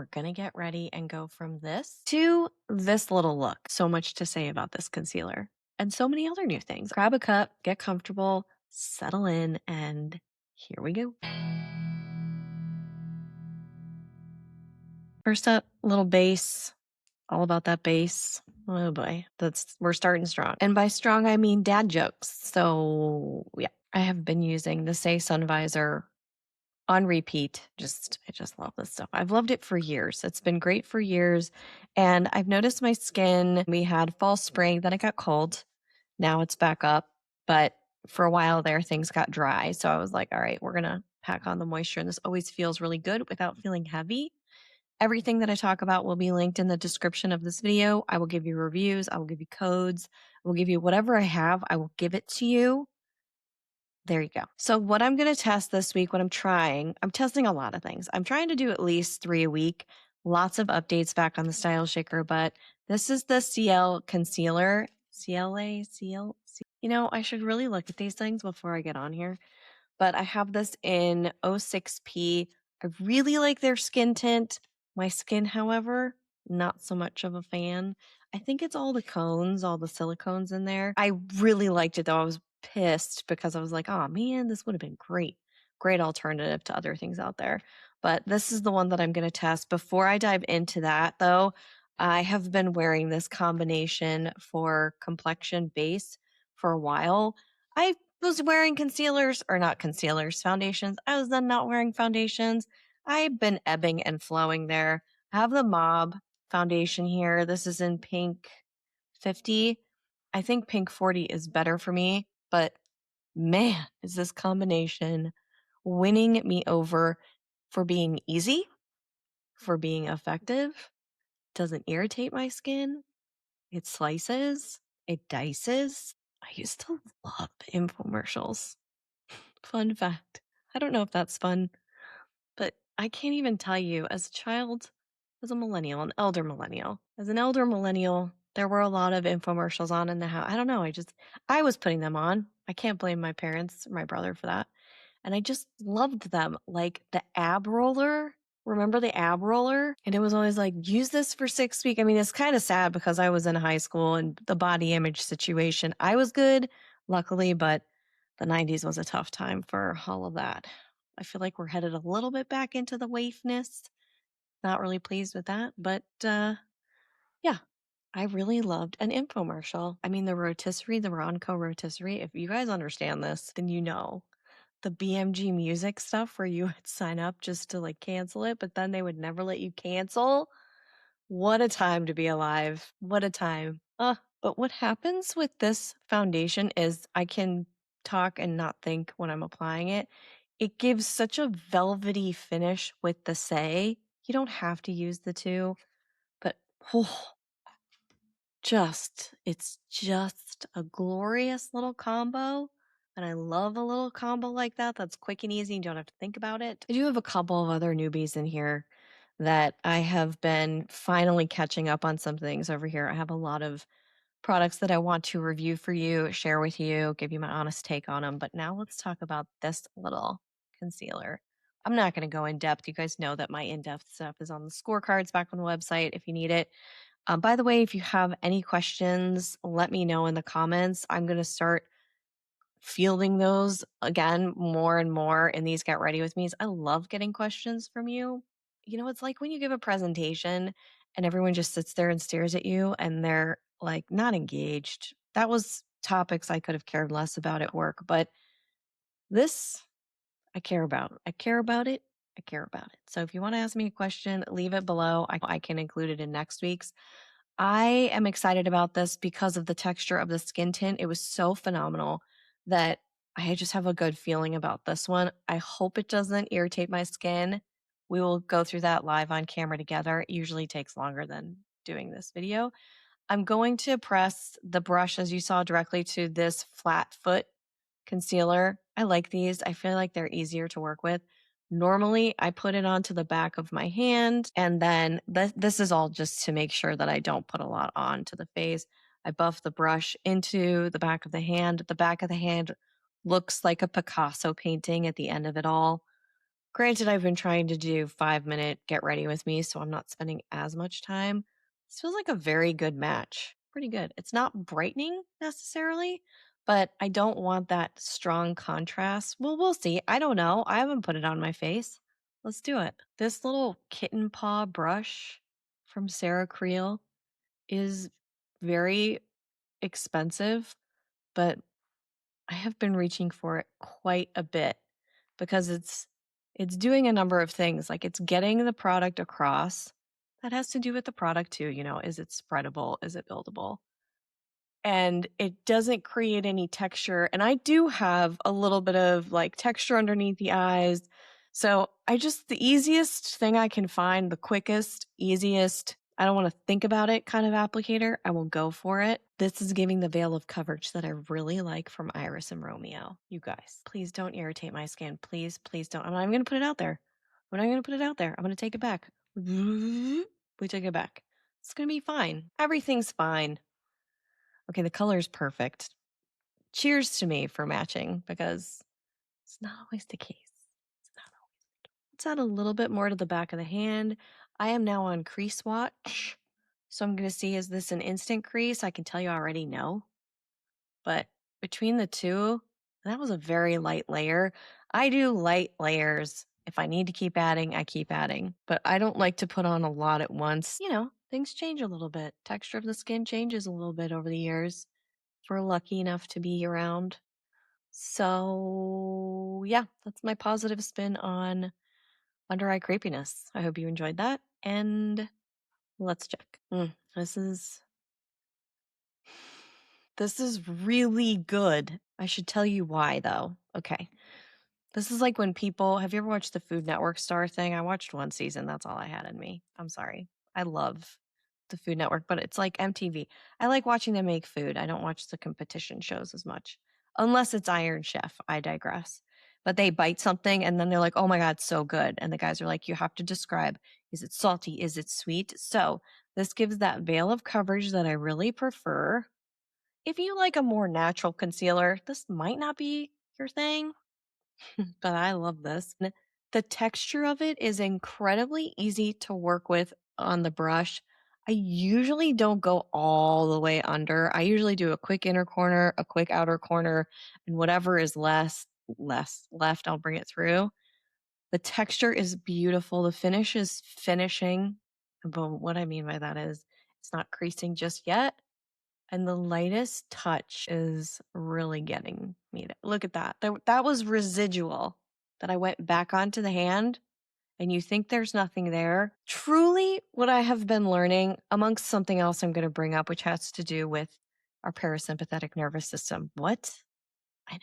We're gonna get ready and go from this to this little look. So much to say about this concealer and so many other new things. Grab a cup, get comfortable, settle in, and here we go. First up, little base. All about that base. Oh boy, we're starting strong. And by strong, I mean dad jokes. So yeah, I have been using the Say Sun Visor on repeat. I just love this stuff. I've loved it for years. It's been great for years. And I've noticed my skin, we had fall spring, then it got cold. Now it's back up. But for a while there, things got dry. So I was like, all right, we're going to pack on the moisture. And this always feels really good without feeling heavy. Everything that I talk about will be linked in the description of this video. I will give you reviews. I will give you codes. I will give you whatever I have. I will give it to you. There you go. So what I'm going to test this week, I'm testing a lot of things. I'm trying to do at least 3 a week. Lots of updates back on the Style Shaker, but this is the Ciele Concealer. Ciele. I should really look at these things before I get on here. But I have this in 06P. I really like their skin tint. My skin, however, not so much of a fan. I think it's all the cones, all the silicones in there. I really liked it though. I was pissed because I was like, oh man, this would have been great. Great alternative to other things out there. But this is the one that I'm going to test. Before I dive into that though, I have been wearing this combination for complexion base for a while. I was wearing foundations. I was then not wearing foundations. I've been ebbing and flowing there. I have the Mob foundation here. This is in pink 50. I think pink 40 is better for me, but man, is this combination winning me over for being easy, for being effective, doesn't irritate my skin, it slices, it dices. I used to love infomercials. Fun fact. I don't know if that's fun, but I can't even tell you as a child, as a millennial, as an elder millennial, there were a lot of infomercials on in the house. I don't know. I was putting them on. I can't blame my parents or my brother for that. And I just loved them. Like the ab roller. Remember the ab roller? And it was always like, use this for 6 weeks. I mean, it's kind of sad because I was in high school and the body image situation. I was good, luckily, but the 90s was a tough time for all of that. I feel like we're headed a little bit back into the waifness. Not really pleased with that, but yeah, I really loved an infomercial. I mean, the rotisserie, the Ronco rotisserie. If you guys understand this, then you know the BMG music stuff where you would sign up just to like cancel it, but then they would never let you cancel. What a time to be alive. What a time. But what happens with this foundation is I can talk and not think when I'm applying it. It gives such a velvety finish with the Say. You don't have to use the two, but it's just a glorious little combo. And I love a little combo like that. That's quick and easy. You don't have to think about it. I do have a couple of other newbies in here that I have been finally catching up on some things over here. I have a lot of products that I want to review for you, share with you, give you my honest take on them. But now let's talk about this little concealer. I'm not going to go in depth. You guys know that my in-depth stuff is on the scorecards back on the website if you need it. By the way, if you have any questions, let me know in the comments. I'm going to start fielding those again more and more in these Get Ready With Me's. I love getting questions from you. It's like when you give a presentation and everyone just sits there and stares at you and they're like not engaged. That was topics I could have cared less about at work, but this I care about. I care about it. I care about it. So if you want to ask me a question, leave it below. I can include it in next week's. I am excited about this because of the texture of the skin tint. It was so phenomenal that I just have a good feeling about this one. I hope it doesn't irritate my skin. We will go through that live on camera together. It usually takes longer than doing this video. I'm going to press the brush, as you saw, directly to this flat foot concealer. I like these. I feel like they're easier to work with. Normally, I put it onto the back of my hand, and then this is all just to make sure that I don't put a lot onto the face. I buff the brush into the back of the hand. The back of the hand looks like a Picasso painting at the end of it all. Granted, I've been trying to do 5-minute get ready with me, so I'm not spending as much time. This feels like a very good match. Pretty good. It's not brightening necessarily, but I don't want that strong contrast. Well, we'll see. I don't know. I haven't put it on my face. Let's do it. This little kitten paw brush from Sarah Creel is very expensive, but I have been reaching for it quite a bit because it's doing a number of things. Like it's getting the product across. That has to do with the product too, you know, is it spreadable? Is it buildable? And it doesn't create any texture. And I do have a little bit of like texture underneath the eyes. So the easiest thing I can find, the quickest, easiest, I don't want to think about it kind of applicator, I will go for it. This is giving the veil of coverage that I really like from Iris and Romeo. You guys, please don't irritate my skin. Please, please don't. I'm not even going to put it out there. I'm not going to put it out there. I'm going to take it back. We take it back. It's going to be fine. Everything's fine. Okay, the color is perfect. Cheers to me for matching because it's not always the case. It's not always. Let's add a little bit more to the back of the hand. I am now on crease watch. So I'm going to see, is this an instant crease? I can tell you already no. But between the two, that was a very light layer. I do light layers. If I need to keep adding, I keep adding. But I don't like to put on a lot at once. You know, things change a little bit. Texture of the skin changes a little bit over the years. If we're lucky enough to be around. So, yeah, that's my positive spin on under eye crepiness. I hope you enjoyed that. And let's check. This is really good. I should tell you why, though. Okay. This is like when people have you ever watched the Food Network star thing? I watched one season. That's all I had in me. I'm sorry. I love the Food Network, but it's like MTV. I like watching them make food. I don't watch the competition shows as much, unless it's Iron Chef. I digress. But they bite something and then they're like, oh my God, so good. And the guys are like, you have to describe, is it salty? Is it sweet? So this gives that veil of coverage that I really prefer. If you like a more natural concealer, this might not be your thing, but I love this. The texture of it is incredibly easy to work with on the brush. I usually don't go all the way under. I usually do a quick inner corner, a quick outer corner, and whatever is less left, I'll bring it through. The texture is beautiful. The finish is finishing. But what I mean by that is it's not creasing just yet. And the lightest touch is really getting me. Look at that. That was residual that I went back onto the hand, and you think there's nothing there. Truly, what I have been learning, amongst something else I'm going to bring up, which has to do with our parasympathetic nervous system. What? I know.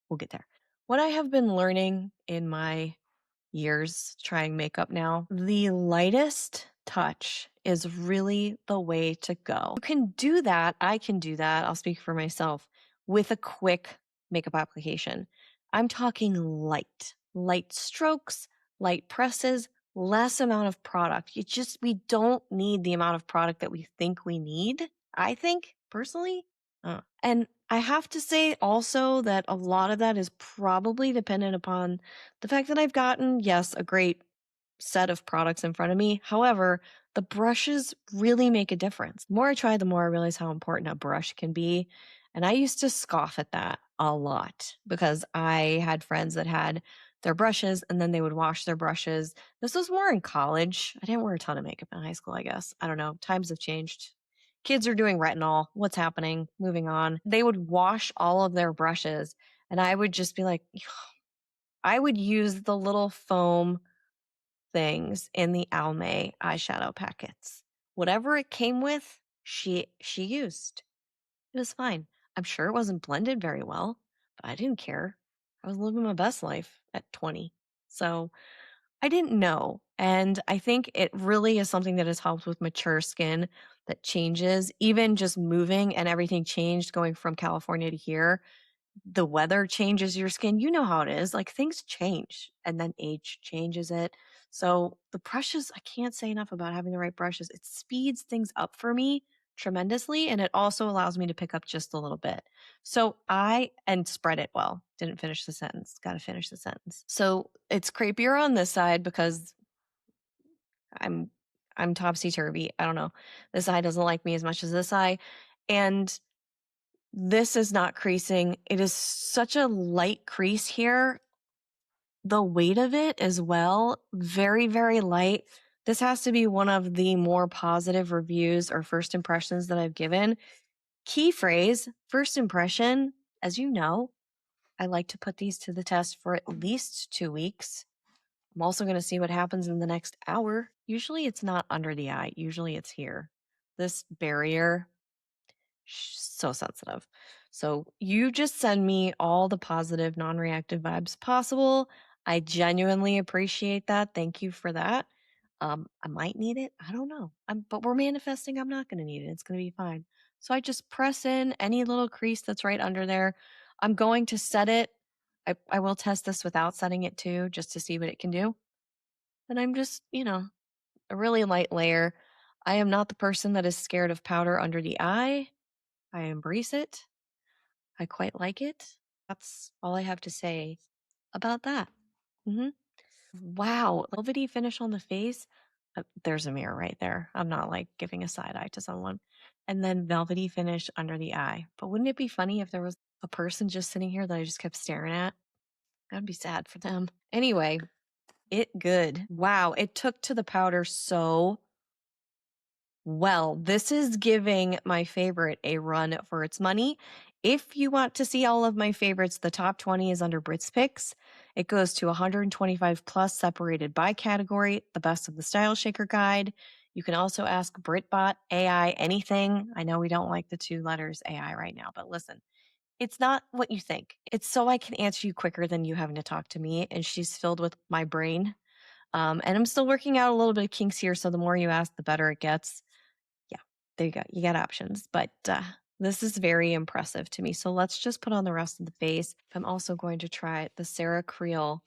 We'll get there. What I have been learning in my years trying makeup now, the lightest touch is really the way to go. You can do that. I can do that. I'll speak for myself with a quick makeup application. I'm talking light strokes, light presses, less amount of product. We don't need the amount of product that we think we need. I think personally. And I have to say also that a lot of that is probably dependent upon the fact that I've gotten, yes, a great set of products in front of me. However, the brushes really make a difference. The more I try, the more I realize how important a brush can be. And I used to scoff at that a lot because I had friends that had their brushes and then they would wash their brushes. This was more in college. I didn't wear a ton of makeup in high school, I guess. I don't know. Times have changed. Kids are doing retinol. What's happening? Moving on. They would wash all of their brushes and I would just be like, I would use the little foam things in the Almay eyeshadow packets. Whatever it came with, she used. It was fine. I'm sure it wasn't blended very well, but I didn't care. I was living my best life at 20. So I didn't know. And I think it really is something that has helped with mature skin that changes, even just moving and everything changed going from California to here. The weather changes your skin. You know how it is. Like things change and then age changes it. So the brushes, I can't say enough about having the right brushes. It speeds things up for me tremendously, and it also allows me to pick up just a little bit. So and spread it well. Didn't finish the sentence. Got to finish the sentence. So it's creepier on this side because I'm topsy-turvy. I don't know. This eye doesn't like me as much as this eye. And this is not creasing. It is such a light crease here. The weight of it as well, very, very light. This has to be one of the more positive reviews or first impressions that I've given. Key phrase, first impression. As you know, I like to put these to the test for at least 2 weeks. I'm also going to see what happens in the next hour. Usually it's not under the eye. Usually it's here. This barrier, so sensitive. So you just send me all the positive, non-reactive vibes possible. I genuinely appreciate that. Thank you for that. I might need it. I don't know. But we're manifesting. I'm not going to need it. It's going to be fine. So I just press in any little crease that's right under there. I'm going to set it. I will test this without setting it too, just to see what it can do. And I'm just, a really light layer. I am not the person that is scared of powder under the eye. I embrace it. I quite like it. That's all I have to say about that. hmm Wow, velvety finish on the face. There's a mirror right there. I'm not like giving a side eye to someone. And then velvety finish under the eye. But wouldn't it be funny if there was a person just sitting here that I just kept staring at? That'd be sad for them. Anyway, it good. Wow, it took to the powder so well. This is giving my favorite a run for its money. If you want to see all of my favorites, the top 20 is under Britt's picks. It goes to 125 plus separated by category, the best of the Style Shaker guide. You can also ask BritBot, AI, anything. I know we don't like the 2 letters AI right now, but listen, it's not what you think. It's so I can answer you quicker than you having to talk to me. And she's filled with my brain. And I'm still working out a little bit of kinks here. So the more you ask, the better it gets. Yeah, there you go. You got options. But this is very impressive to me. So let's just put on the rest of the face. I'm also going to try the Sarah Creel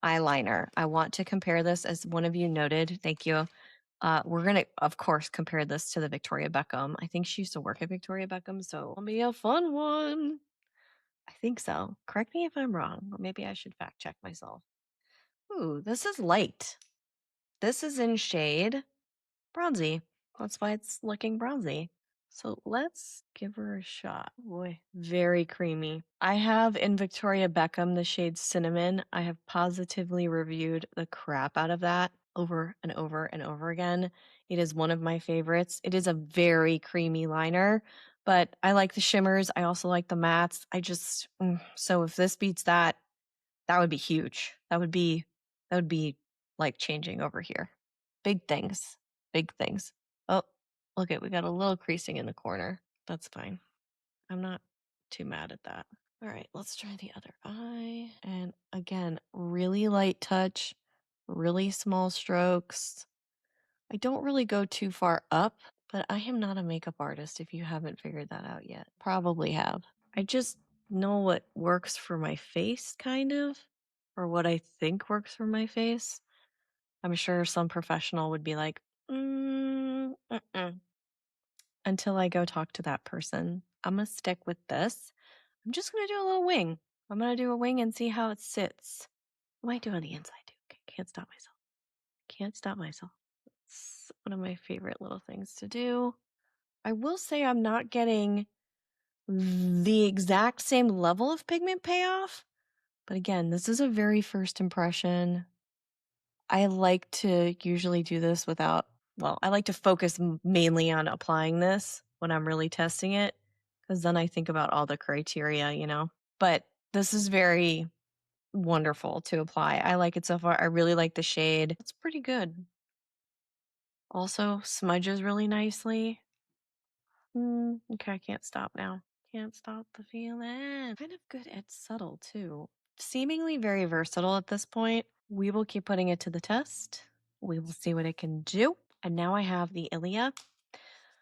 eyeliner. I want to compare this, as one of you noted. Thank you. We're going to, of course, compare this to the Victoria Beckham. I think she used to work at Victoria Beckham, so it'll be a fun one. I think so. Correct me if I'm wrong, or maybe I should fact check myself. Ooh, this is light. This is in shade bronzy. That's why it's looking bronzy. So let's give her a shot. Boy, very creamy. I have in Victoria Beckham the shade Cinnamon. I have positively reviewed the crap out of that over and over and over again. It is one of my favorites. It is a very creamy liner, but I like the shimmers. I also like the mattes. So if this beats that, that would be huge. That would be like changing over here. Big things. Big things. Oh, look we got a little creasing in the corner. That's fine. I'm not too mad at that. All right, let's try the other eye. And again, really light touch, really small strokes. I don't really go too far up, but I am not a makeup artist if you haven't figured that out yet. Probably have. I just know what works for my face, kind of, or what I think works for my face. I'm sure some professional would be like, until I go talk to that person. I'm going to stick with this. I'm just going to do a little wing. I'm going to do a wing and see how it sits. I might do on the inside too. Okay, can't stop myself. Can't stop myself. It's one of my favorite little things to do. I will say I'm not getting the exact same level of pigment payoff. But again, this is a very first impression. I like to usually do this I like to focus mainly on applying this when I'm really testing it, because then I think about all the criteria. But this is very wonderful to apply. I like it so far. I really like the shade. It's pretty good. Also smudges really nicely. Okay, I can't stop now. Can't stop the feeling. Kind of good at subtle too. Seemingly very versatile at this point. We will keep putting it to the test. We will see what it can do. And now I have the ILIA.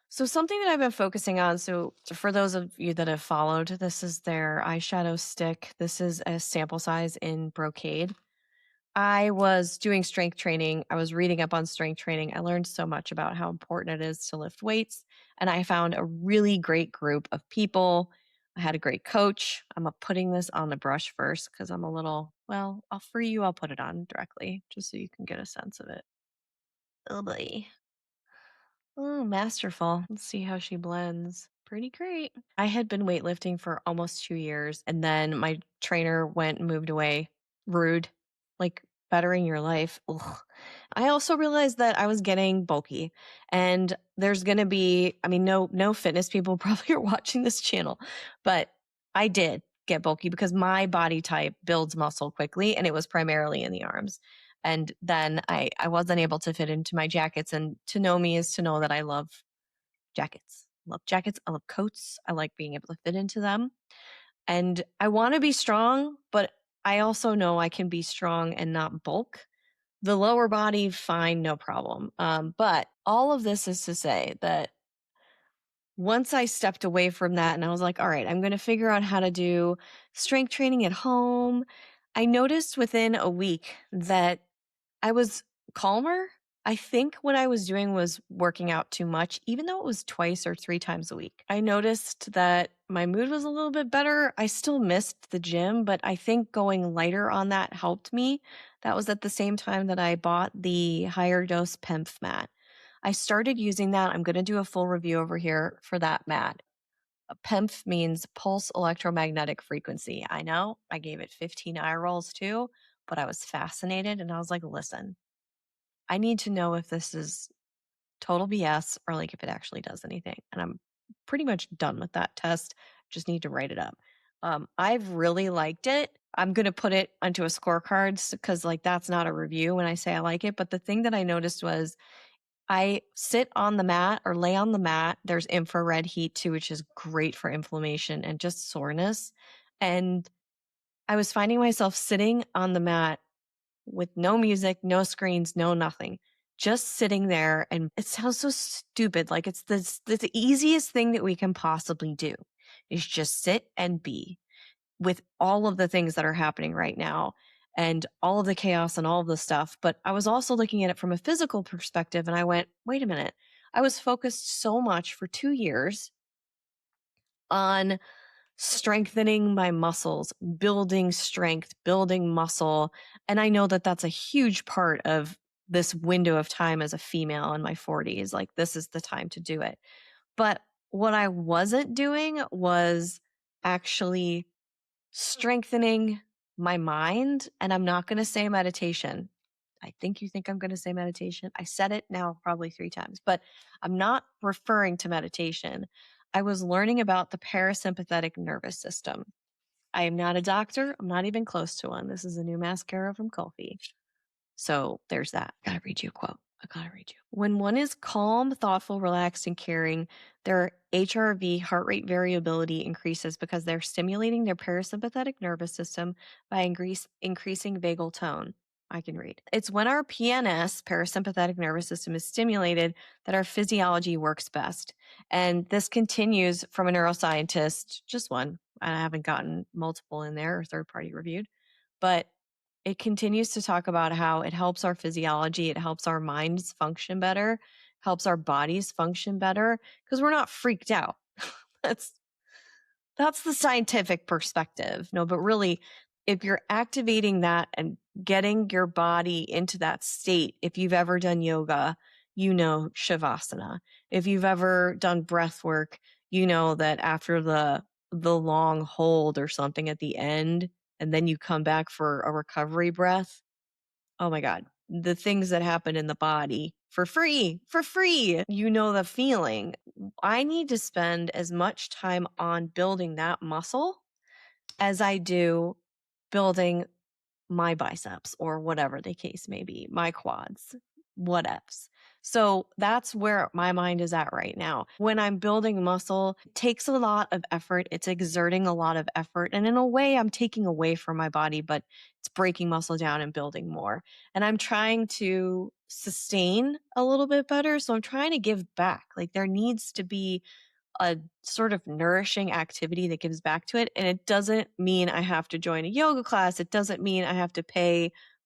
So something that I've been focusing on, so for those of you that have followed, this is their eyeshadow stick. This is a sample size in brocade. I was doing strength training. I was reading up on strength training. I learned so much about how important it is to lift weights. And I found a really great group of people. I had a great coach. I'm putting this on the brush first because I'm a little, well, for you, I'll put it on directly just so you can get a sense of it. Oh, boy. Oh, masterful. Let's see how she blends. Pretty great. I had been weightlifting for almost 2 years, and then my trainer went and moved away. Rude. Like bettering your life. Ugh. I also realized that I was getting bulky, and there's going to be, I mean, no fitness people probably are watching this channel, but I did get bulky because my body type builds muscle quickly, and it was primarily in the arms. And then I wasn't able to fit into my jackets. And to know me is to know that I love jackets. I love jackets. I love coats. I like being able to fit into them. And I want to be strong, but I also know I can be strong and not bulk. The lower body, fine, no problem. But all of this is to say that once I stepped away from that and I was like, all right, I'm going to figure out how to do strength training at home, I noticed within a week that I was calmer. I think what I was doing was working out too much, even though it was twice or 3 times a week. I noticed that my mood was a little bit better. I still missed the gym, but I think going lighter on that helped me. That was at the same time that I bought the higher dose PEMF mat. I started using that. I'm going to do a full review over here for that mat. PEMF means pulse electromagnetic frequency. I know I gave it 15 eye rolls too, but I was fascinated and I was like, listen, I need to know if this is total BS or like if it actually does anything. And I'm pretty much done with that test. Just need to write it up. I've really liked it. I'm going to put it onto a scorecard because like that's not a review when I say I like it. But the thing that I noticed was I sit on the mat or lay on the mat. There's infrared heat too, which is great for inflammation and just soreness. And I was finding myself sitting on the mat with no music, no screens, no nothing, just sitting there. And it sounds so stupid. Like it's the easiest thing that we can possibly do is just sit and be with all of the things that are happening right now and all of the chaos and all of the stuff. But I was also looking at it from a physical perspective and I went, wait a minute. I was focused so much for 2 years on strengthening my muscles, building strength, building muscle. And I know that that's a huge part of this window of time as a female in my 40s. Like, this is the time to do it. But what I wasn't doing was actually strengthening my mind. And I'm not going to say meditation. I think you think I'm going to say meditation. I said it now probably 3 times, but I'm not referring to meditation. I was learning about the parasympathetic nervous system. I am not a doctor. I'm not even close to one. This is a new mascara from Kulfi. So there's that. I gotta read you a quote. I gotta read you. When one is calm, thoughtful, relaxed, and caring, their HRV, heart rate variability, increases because they're stimulating their parasympathetic nervous system by increasing vagal tone. I can read. It's when our PNS, parasympathetic nervous system, is stimulated that our physiology works best. And this continues from a neuroscientist, just one. I haven't gotten multiple in there or third party reviewed, but it continues to talk about how it helps our physiology, it helps our minds function better, helps our bodies function better because we're not freaked out. that's that's the scientific perspective. No, but really if you're activating that and getting your body into that state, if you've ever done yoga, you know shavasana. If you've ever done breath work, you know that after the long hold or something at the end and then you come back for a recovery breath. Oh my God. The things that happen in the body for free. You know the feeling. I need to spend as much time on building that muscle as I do building my biceps or whatever the case may be, my quads, whatevs. So that's where my mind is at right now. When I'm building muscle, it takes a lot of effort. It's exerting a lot of effort. And in a way, I'm taking away from my body, but it's breaking muscle down and building more. And I'm trying to sustain a little bit better. So I'm trying to give back. Like there needs to be a sort of nourishing activity that gives back to it. And it doesn't mean I have to join a yoga class. It doesn't mean I have to pay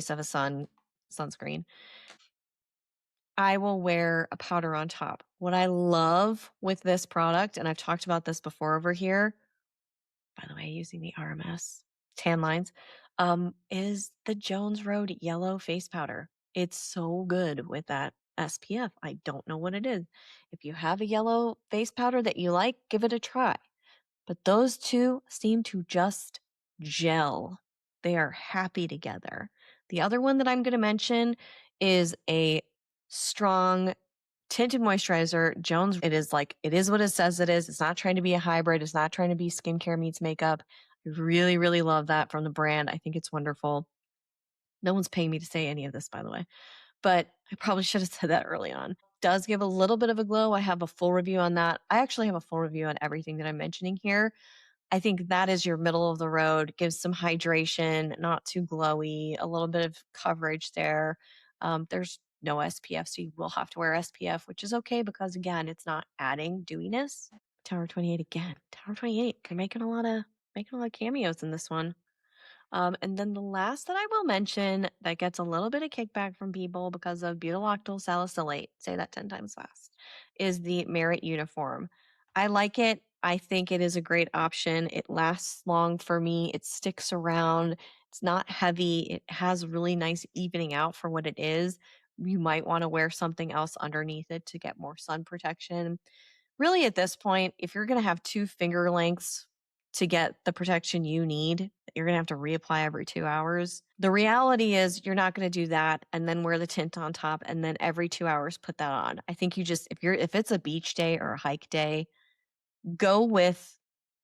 face of a sunscreen, I will wear a powder on top. What I love with this product, and I've talked about this before over here, by the way, using the RMS tan lines, is the Jones Road yellow face powder. It's so good with that SPF. I don't know what it is. If you have a yellow face powder that you like, give it a try. But those two seem to just gel. They are happy together. The other one that I'm going to mention is a strong tinted moisturizer. Jones, it is like, it is what it says it is. It's not trying to be a hybrid. It's not trying to be skincare meets makeup. I really, really love that from the brand. I think it's wonderful. No one's paying me to say any of this, by the way, but I probably should have said that early on. Does give a little bit of a glow. I have a full review on that. I actually have a full review on everything that I'm mentioning here. I think that is your middle of the road, gives some hydration, not too glowy, a little bit of coverage there. There's no SPF, so you will have to wear SPF, which is okay because again, it's not adding dewiness. Tower 28 again. Tower 28. They're making a lot of cameos in this one. And then the last that I will mention that gets a little bit of kickback from people because of butyloctyl salicylate, say that 10 times fast, is the Merit Uniform. I like it. I think it is a great option. It lasts long for me. It sticks around. It's not heavy. It has really nice evening out for what it is. You might want to wear something else underneath it to get more sun protection. Really, at this point, if you're going to have 2 finger lengths to get the protection you need, you're going to have to reapply every 2 hours. The reality is you're not going to do that and then wear the tint on top and then every 2 hours put that on. I think you just if it's a beach day or a hike day, go with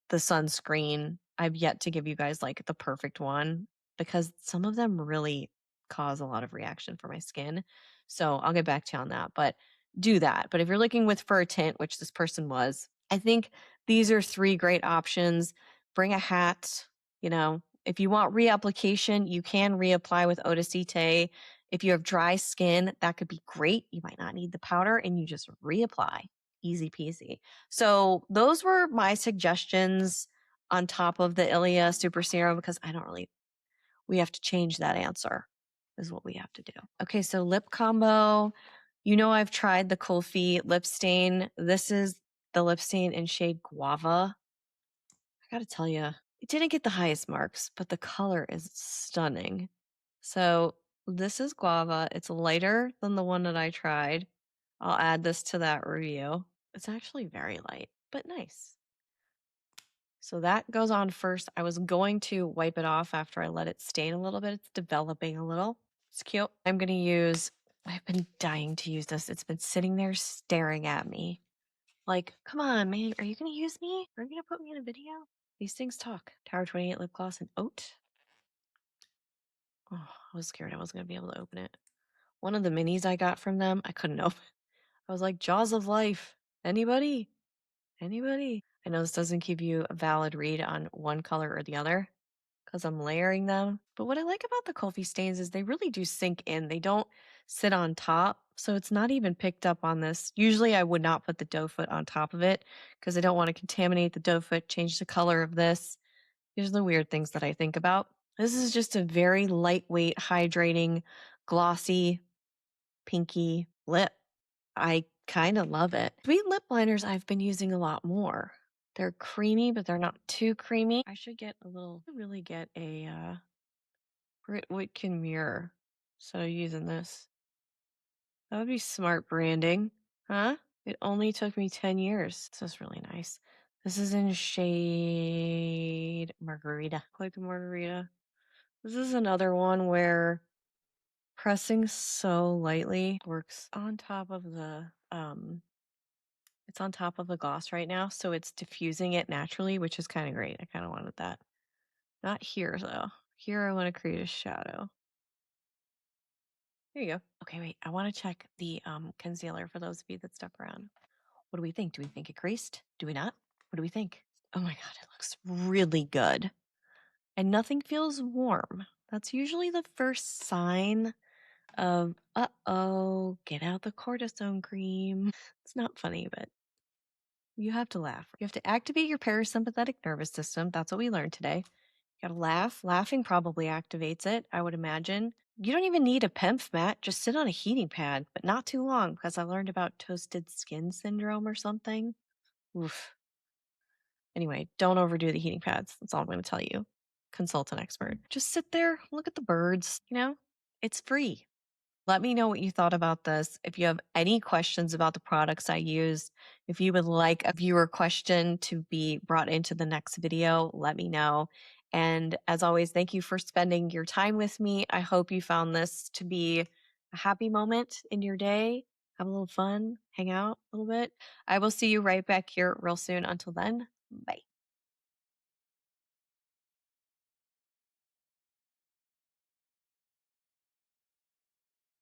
the sunscreen. I've yet to give you guys like the perfect one because some of them really cause a lot of reaction for my skin. So I'll get back to you on that, but do that. But if you're looking with fur tint, which this person was, I think these are 3 great options. Bring a hat, you know, if you want reapplication, you can reapply with eau de cite If you have dry skin, that could be great. You might not need the powder and you just reapply. Easy peasy. So those were my suggestions on top of the ILIA Super Serum because we have to change that answer is what we have to do. Okay, so lip combo. You know I've tried the Kulfi lip stain. This is the lip stain in shade Guava. I gotta tell you, it didn't get the highest marks, but the color is stunning. So this is Guava. It's lighter than the one that I tried. I'll add this to that review. It's actually very light, but nice. So that goes on first. I was going to wipe it off after I let it stain a little bit. It's developing a little. It's cute. I've been dying to use this. It's been sitting there staring at me. Like, come on, man. Are you going to use me? Are you going to put me in a video? These things talk. Tower 28 lip gloss and oat. Oh, I was scared I wasn't going to be able to open it. One of the minis I got from them, I couldn't open. I was like, Jaws of Life. Anybody? Anybody? I know this doesn't give you a valid read on one color or the other because I'm layering them. But what I like about the Kulfi stains is they really do sink in. They don't sit on top. So it's not even picked up on this. Usually I would not put the doe foot on top of it because I don't want to contaminate the doe foot, change the color of this. These are the weird things that I think about. This is just a very lightweight, hydrating, glossy, pinky lip. I kind of love it. Sweet lip liners I've been using a lot more. They're creamy, but they're not too creamy. I should really get a Britt Whitkin mirror instead of using this. That would be smart branding, huh? It only took me 10 years. This is really nice. This is in shade Margarita. Like Margarita. This is another one where pressing so lightly works on top of the it's on top of the gloss right now, so it's diffusing it naturally, which is kind of great. I kind of wanted that. Not here though. Here I want to create a shadow. Here you go. Okay, wait. I want to check the concealer for those of you that stuck around. What do we think? Do we think it creased? Do we not? What do we think? Oh my god, it looks really good. And nothing feels warm. That's usually the first sign of, uh-oh, get out the cortisone cream. It's not funny, but you have to laugh. You have to activate your parasympathetic nervous system. That's what we learned today. You gotta laugh. Laughing probably activates it, I would imagine. You don't even need a PEMF mat. Just sit on a heating pad, but not too long because I learned about toasted skin syndrome or something. Oof. Anyway, don't overdo the heating pads. That's all I'm going to tell you. Consult an expert. Just sit there, look at the birds. It's free. Let me know what you thought about this. If you have any questions about the products I used, if you would like a viewer question to be brought into the next video, let me know. And as always, thank you for spending your time with me. I hope you found this to be a happy moment in your day. Have a little fun, hang out a little bit. I will see you right back here real soon. Until then, bye.